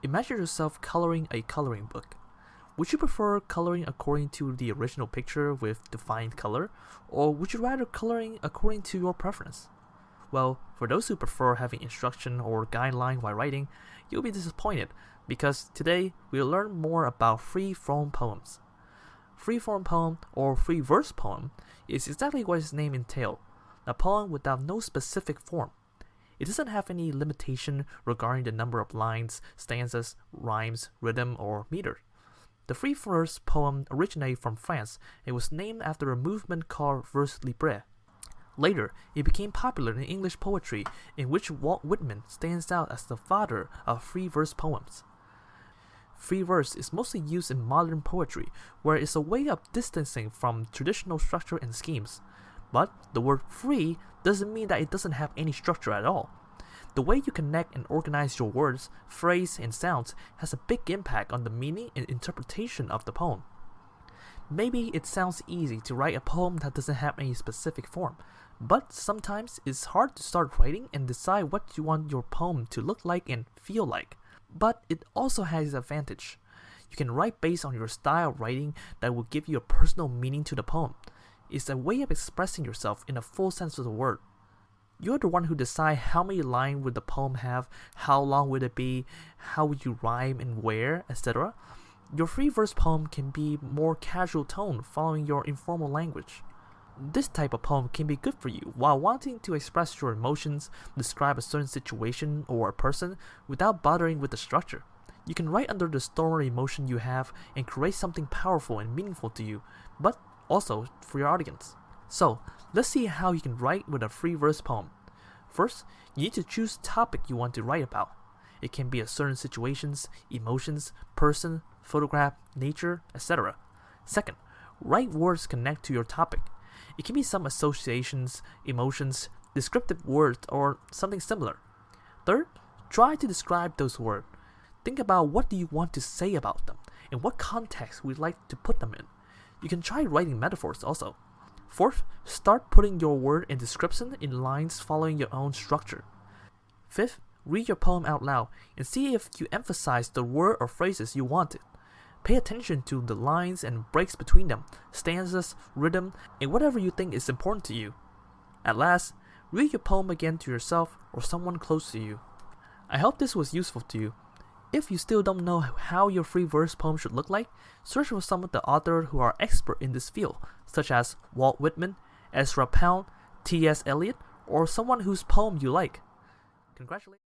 Imagine yourself coloring a coloring book. Would you prefer coloring according to the original picture with defined color, or would you rather coloring according to your preference? Well, for those who prefer having instruction or guideline while writing, you'll be disappointed because today we'll learn more about free-form poems. Free-form poem or free verse poem is exactly what its name entails, a poem without no specific form. It doesn't have any limitation regarding the number of lines, stanzas, rhymes, rhythm, or meter. The free verse poem originated from France and was named after a movement called vers libre. Later, it became popular in English poetry, in which Walt Whitman stands out as the father of free verse poems. Free verse is mostly used in modern poetry, where it's a way of distancing from traditional structure and schemes. But the word free doesn't mean that it doesn't have any structure at all. The way you connect and organize your words, phrase, and sounds has a big impact on the meaning and interpretation of the poem. Maybe it sounds easy to write a poem that doesn't have any specific form, but sometimes it's hard to start writing and decide what you want your poem to look like and feel like. But it also has an advantage. You can write based on your style of writing that will give you a personal meaning to the poem. It's a way of expressing yourself in a full sense of the word. You're the one who decide how many lines would the poem have, how long would it be, how would you rhyme and where, etc. Your free verse poem can be more casual tone following your informal language. This type of poem can be good for you while wanting to express your emotions, describe a certain situation or a person without bothering with the structure. You can write under the storm or emotion you have and create something powerful and meaningful to you, but also for your audience. So, let's see how you can write with a free verse poem. First, you need to choose the topic you want to write about. It can be a certain situations, emotions, person, photograph, nature, etc. Second, write words connect to your topic. It can be some associations, emotions, descriptive words, or something similar. Third, try to describe those words. Think about what do you want to say about them, and what context we'd like to put them in. You can try writing metaphors also. Fourth, start putting your word and description in lines following your own structure. Fifth, read your poem out loud and see if you emphasize the word or phrases you wanted. Pay attention to the lines and breaks between them, stanzas, rhythm, and whatever you think is important to you. At last, read your poem again to yourself or someone close to you. I hope this was useful to you. If you still don't know how your free verse poem should look like, search for some of the authors who are expert in this field, such as Walt Whitman, Ezra Pound, T.S. Eliot, or someone whose poem you like. Congratulations.